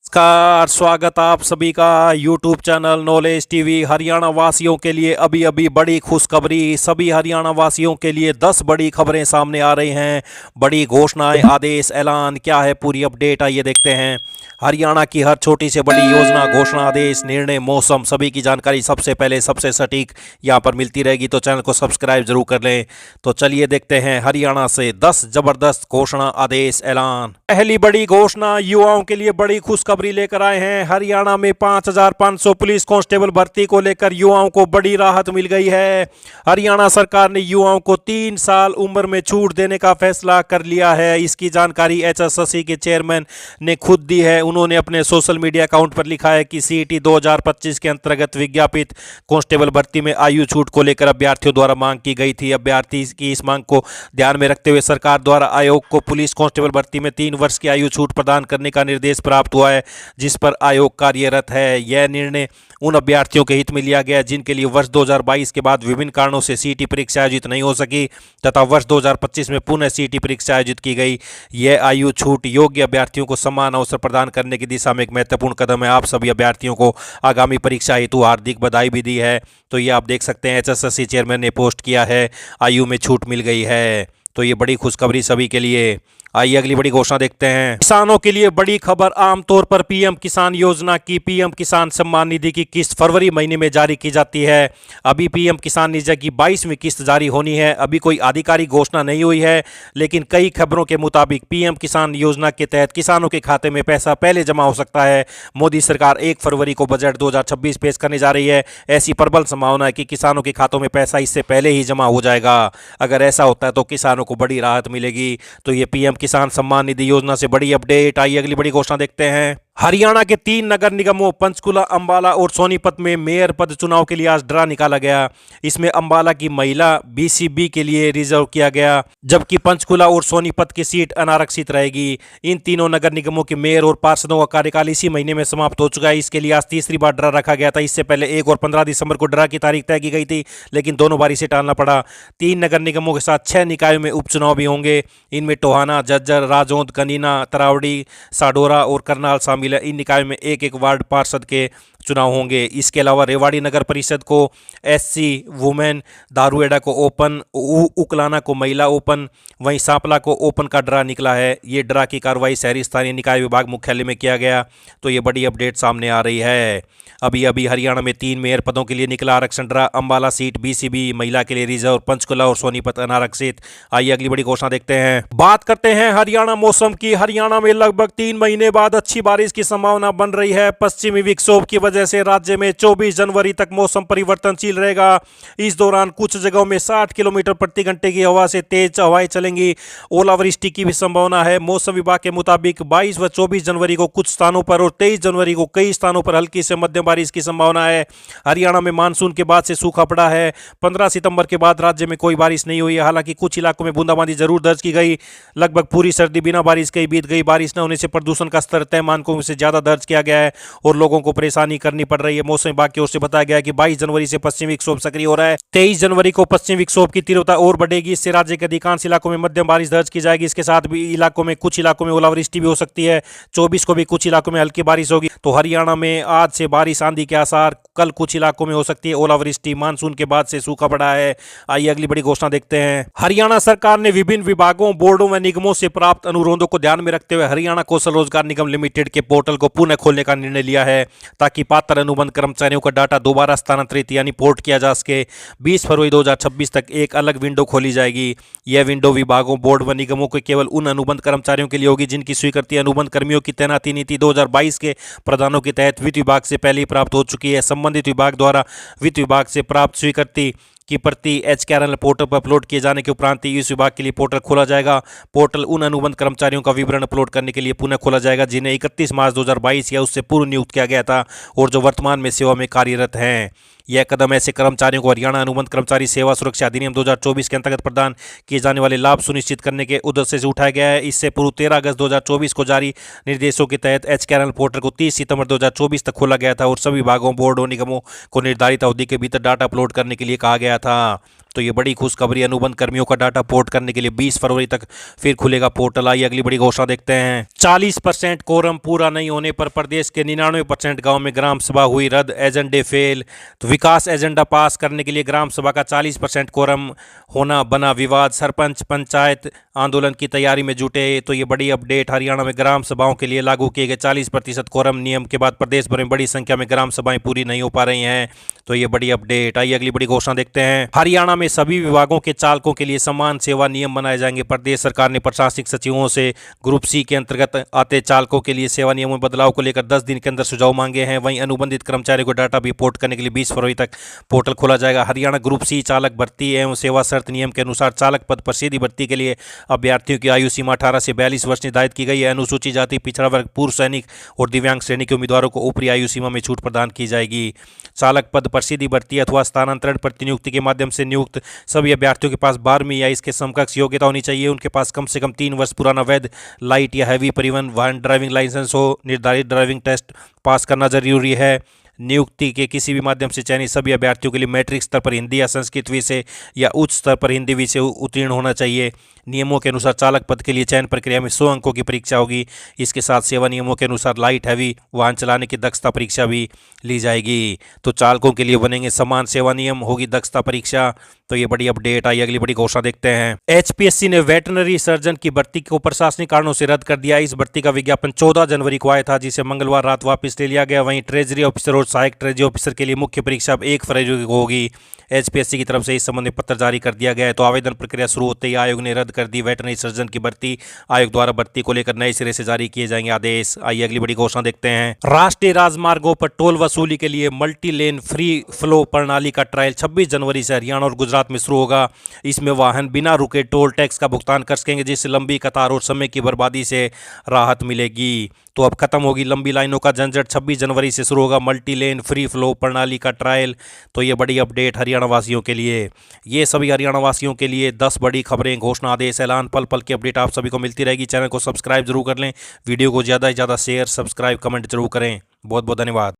नमस्कार, स्वागत आप सभी का YouTube channel knowledge TV. Haryana वासियों के लिए अभी अभी बड़ी खुशखबरी। सभी हरियाणा वासियों के लिए 10 बड़ी खबरें सामने आ रही हैं। बड़ी घोषणाएं, आदेश, ऐलान, क्या है पूरी अपडेट, आइए देखते हैं। हरियाणा की हर छोटी से बड़ी योजना, घोषणा, आदेश, निर्णय, मौसम, सभी की जानकारी सबसे पहले सबसे सटीक यहाँ पर मिलती रहेगी, तो चैनल को सब्सक्राइब जरूर कर लें। तो चलिए देखते हैं हरियाणा से 10 जबरदस्त घोषणा, आदेश, ऐलान। पहली बड़ी घोषणा, युवाओं के लिए बड़ी खुशखबरी लेकर आए हैं। हरियाणा में 5500 पुलिस कांस्टेबल भर्ती को लेकर युवाओं को बड़ी राहत मिल गई है। हरियाणा सरकार ने युवाओं को 3 साल उम्र में छूट देने का फैसला कर लिया है। इसकी जानकारी एचएसएससी के चेयरमैन ने खुद दी है। उन्होंने अपने सोशल मीडिया अकाउंट पर लिखा है कि सीईटी 2025 के अंतर्गत विज्ञापित कांस्टेबल भर्ती में आयु छूट को लेकर अभ्यर्थियों द्वारा मांग की गई थी। अभ्यर्थी की इस मांग को ध्यान में रखते हुए सरकार द्वारा आयोग को पुलिस कांस्टेबल भर्ती में 3 वर्ष की आयु छूट प्रदान करने का निर्देश प्राप्त हुआ है, जिस पर आयोग कार्यरत है। यह निर्णय उन अभ्यर्थियों के हित में लिया गया जिनके लिए वर्ष 2022 के बाद विभिन्न कारणों से सीईटी परीक्षा आयोजित नहीं हो सकी तथा वर्ष 2025 में पुनः सीईटी परीक्षा आयोजित की गई। यह आयु छूट योग्य अभ्यर्थियों को समान अवसर प्रदान करने की दिशा में एक महत्वपूर्ण कदम है। आप सभी अभ्यर्थियों को आगामी परीक्षा हेतु हार्दिक बधाई भी दी है। तो ये आप देख सकते हैं, एचएसएससी चेयरमैन ने पोस्ट किया है, आयु में छूट मिल गई है। तो ये बड़ी खुशखबरी सभी के लिए। आइए अगली बड़ी घोषणा देखते हैं। किसानों के लिए बड़ी खबर, आमतौर पर पीएम किसान योजना की पीएम किसान सम्मान निधि की किस्त फरवरी महीने में जारी की जाती है। अभी पीएम किसान निधि की 22वीं किस्त जारी होनी है। अभी कोई आधिकारिक घोषणा नहीं हुई है, लेकिन कई खबरों के मुताबिक पीएम किसान योजना के तहत किसानों के खाते में पैसा पहले जमा हो सकता है। मोदी सरकार 1 फरवरी को बजट 2026 पेश करने जा रही है। ऐसी प्रबल संभावना है कि किसानों के खातों में पैसा इससे पहले ही जमा हो जाएगा। अगर ऐसा होता है तो किसानों को बड़ी राहत मिलेगी। तो ये पीएम किसान सम्मान निधि योजना से बड़ी अपडेट। आइए अगली बड़ी घोषणा देखते हैं। हरियाणा के 3 नगर निगमों पंचकुला, अंबाला और सोनीपत में मेयर पद चुनाव के लिए आज ड्रा निकाला गया। इसमें अंबाला की महिला बीसीबी के लिए रिजर्व किया गया, जबकि पंचकुला और सोनीपत की सीट अनारक्षित रहेगी। इन तीनों नगर निगमों के मेयर और पार्षदों का कार्यकाल इसी महीने में समाप्त हो चुका है। इसके लिए आज तीसरी बार ड्रा रखा गया था। इससे पहले 1 और 15 दिसंबर को ड्रा की तारीख तय की गई थी, लेकिन दोनों बार इसे टालना पड़ा। 3 नगर निगमों के साथ 6 निकायों में उपचुनाव भी होंगे। इनमें टोहाना, झज्जर, राजौंद, कनीना, तरावड़ी, साडोरा और करनाल शामिल। इन निकाय में एक एक वार्ड पार्षद के चुनाव होंगे। इसके अलावा रेवाड़ी नगर परिषद को एससी वुमेन, दारूएड़ा को ओपन, उकलाना को महिला ओपन, वहीं सांपला को ओपन का ड्रा निकला है। ये ड्रा की कार्रवाई शहरी स्थानीय निकाय विभाग मुख्यालय में किया गया। तो ये बड़ी अपडेट सामने आ रही है। अभी अभी हरियाणा में 3 मेयर पदों के लिए निकला आरक्षण ड्रा। अंबाला सीट बीसीबी महिला के लिए रिजर्व, पंचकुला और सोनीपत अनारक्षित। आइए अगली बड़ी घोषणा देखते हैं। बात करते हैं हरियाणा मौसम की। हरियाणा में लगभग 3 महीने बाद अच्छी बारिश की संभावना बन रही है। पश्चिमी विक्षोभ की वजह से राज्य में 24 जनवरी तक मौसम परिवर्तनशील रहेगा। इस दौरान कुछ जगहों में 60 किलोमीटर प्रति घंटे की हवा से तेज हवाएं चलेंगी। ओलावृष्टि की भी संभावना है। मौसम विभाग के मुताबिक 22 व 24 जनवरी को कुछ स्थानों पर और 23 जनवरी को कई स्थानों पर हल्की से मध्यम बारिश की संभावना है। हरियाणा में मानसून के बाद से सूखा पड़ा है। 15 सितंबर के बाद राज्य में कोई बारिश नहीं हुई है। हालांकि कुछ इलाकों में बूंदाबांदी जरूर दर्ज की गई। लगभग पूरी सर्दी बिना बारिश के बीत गई। बारिश न होने से प्रदूषण का स्तर तय मानकों से ज्यादा दर्ज किया गया है और लोगों को परेशानी करनी पड़ रही है। मौसम विभाग की ओर से बताया गया है कि 22 जनवरी से पश्चिमी विक्षोभ सक्रिय हो रहा है। 23 जनवरी को पश्चिमी विक्षोभ की तीव्रता और बढ़ेगी। इससे राज्य के अधिकांश इलाकों में मध्यम बारिश दर्ज की जाएगी। इसके साथ भी कुछ इलाकों में ओलावृष्टि भी हो सकती है। 24 को भी कुछ इलाकों में हल्की बारिश होगी। तो हरियाणा में आज से बारिश, आंधी के आसार। कल कुछ इलाकों में हो सकती है ओलावृष्टि। मानसून के बाद से सूखा पड़ा है। आइए अगली बड़ी घोषणा देखते हैं। हरियाणा सरकार ने विभिन्न विभागों, बोर्डों व निगमों से प्राप्त अनुरोधों को ध्यान में रखते हुए हरियाणा कौशल रोजगार निगम लिमिटेड के पोर्टल को पुनः खोलने का निर्णय लिया है, ताकि पात्र अनुबंध कर्मचारियों का डाटा दोबारा स्थानांतरित यानी पोर्ट किया जा सके। 20 फरवरी 2026 तक एक अलग विंडो खोली जाएगी। यह विंडो विभागों, बोर्ड व निगमों के केवल उन अनुबंध कर्मचारियों के लिए होगी जिनकी स्वीकृति अनुबंध कर्मियों की तैनाती नीति 2022 के प्रावधानों के तहत वित्त विभाग से पहले ही प्राप्त हो चुकी है। संबंधित विभाग द्वारा वित्त विभाग से प्राप्त स्वीकृति की प्रति एचकेआरएल पोर्टल पर अपलोड किए जाने के उपरांत ही इस विभाग के लिए पोर्टल खोला जाएगा। पोर्टल उन अनुबंध कर्मचारियों का विवरण अपलोड करने के लिए पुनः खोला जाएगा जिन्हें 31 मार्च 2022 या उससे पूर्व नियुक्त किया गया था और जो वर्तमान में सेवा में कार्यरत हैं। यह कदम ऐसे कर्मचारियों को हरियाणा अनुबंध कर्मचारी सेवा सुरक्षा अधिनियम 2024 के अंतर्गत प्रदान किए जाने वाले लाभ सुनिश्चित करने के उद्देश्य से उठाया गया है। इससे पूर्व 13 अगस्त 2024 को जारी निर्देशों के तहत एचकेआरएल पोर्टल को 30 सितंबर 2024 तक खोला गया था और सभी विभागों, बोर्ड और निगमों को निर्धारित अवधि के भीतर डाटा अपलोड करने के लिए कहा गया था। तो ये बड़ी खुशखबरी। अनुबंध कर्मियों का डाटा पोर्ट करने के लिए 20 फरवरी तक फिर खुलेगा पोर्टल। आइए अगली बड़ी घोषणा देखते हैं। 40% कोरम पूरा नहीं होने पर प्रदेश के 99% गांव में ग्राम सभा हुई रद्द, एजेंडे फेल। तो विकास एजेंडा पास करने के लिए ग्राम सभा का 40% कोरम होना बना विवाद। सरपंच पंचायत आंदोलन की तैयारी में जुटे। तो ये बड़ी अपडेट। हरियाणा में ग्राम सभाओं के लिए लागू किए गए 40% कोरम नियम के बाद प्रदेश भर में बड़ी संख्या में ग्राम सभाएं पूरी नहीं हो पा रही हैं। तो ये बड़ी अपडेट। आइए अगली बड़ी घोषणा देखते हैं। हरियाणा में सभी विभागों के चालकों के लिए समान सेवा नियम बनाए जाएंगे। प्रदेश सरकार ने प्रशासनिक सचिवों से ग्रुप सी के अंतर्गत आते चालकों के लिए सेवा नियमों में बदलाव को लेकर 10 दिन के अंदर सुझाव मांगे हैं। वहीं अनुबंधित कर्मचारियों को डाटा भी पोर्ट करने के लिए 20 फरवरी तक पोर्टल खोला जाएगा। हरियाणा ग्रुप सी चालक भर्ती एवं सेवा शर्त नियम के अनुसार चालक पद पर सीधी भर्ती के लिए अभ्यर्थियों की आयु सीमा 18 से 42 वर्ष निर्धारित की गई है। अनुसूचित जाति, पिछड़ा वर्ग, पूर्व सैनिक और दिव्यांग श्रेणी के उम्मीदवारों को ऊपरी आयु सीमा में छूट प्रदान की जाएगी। चालक पद पर सीधी भर्ती अथवा स्थानांतरण प्रतिनियुक्ति के माध्यम से नियुक्त सभी अभ्यर्थियों के पास 12वीं या इसके समकक्ष योग्यता होनी चाहिए। उनके पास कम से कम 3 वर्ष पुराना वैध लाइट या हैवी परिवहन वाहन ड्राइविंग लाइसेंस हो। निर्धारित ड्राइविंग टेस्ट पास करना जरूरी है। नियुक्ति के किसी भी माध्यम से चयनित सभी अभ्यर्थियों के लिए मैट्रिक स्तर पर हिंदी या संस्कृत विषय या उच्च स्तर पर हिंदी विषय उत्तीर्ण होना चाहिए। नियमों के अनुसार चालक पद के लिए चयन प्रक्रिया में 100 अंकों की परीक्षा होगी। इसके साथ सेवा नियमों के अनुसार लाइट हैवी वाहन चलाने की दक्षता परीक्षा भी ली जाएगी। तो चालकों के लिए बनेंगे समान सेवा नियम, होगी दक्षता परीक्षा। तो ये बड़ी अपडेट आई। अगली बड़ी घोषणा देखते हैं। एचपीएससी ने वेटरनरी सर्जन की भर्ती को प्रशासनिक कारणों से रद्द कर दिया। इस भर्ती का विज्ञापन 14 जनवरी को आया था, जिसे मंगलवार रात वापस ले लिया गया। वहीं ट्रेजरी ऑफिसर और सहायक ट्रेजरी ऑफिसर के लिए मुख्य परीक्षा अब 1 फरवरी को होगी। एचपीएससी की तरफ से इस संबंध में पत्र जारी कर दिया गया है। तो आवेदन प्रक्रिया शुरू होते ही आयोग ने रद्द कर दी वेटरनरी सर्जन की भर्ती। आयोग द्वारा भर्ती को लेकर नए सिरे से जारी किए जाएंगे आदेश। आइए अगली बड़ी घोषणा देखते हैं। राष्ट्रीय राजमार्गों पर टोल वसूली के लिए मल्टी लेन फ्री फ्लो प्रणाली का ट्रायल 26 जनवरी से हरियाणा और गुजरात में शुरू होगा। इसमें वाहन बिना रुके टोल टैक्स का भुगतान कर सकेंगे, जिससे लंबी कतार और समय की बर्बादी से राहत मिलेगी। तो अब खत्म होगी लंबी लाइनों का झंझट। 26 जनवरी से शुरू होगा मल्टी लेन फ्री फ्लो प्रणाली का ट्रायल। तो ये बड़ी अपडेट हरियाणा वासियों के लिए। ये सभी हरियाणा वासियों के लिए 10 बड़ी खबरें, घोषणा, आदेश, ऐलान, पल पल की अपडेट आप सभी को मिलती रहेगी। चैनल को सब्सक्राइब जरूर कर लें। वीडियो को ज़्यादा से ज़्यादा शेयर, सब्सक्राइब, कमेंट जरूर करें। बहुत बहुत धन्यवाद।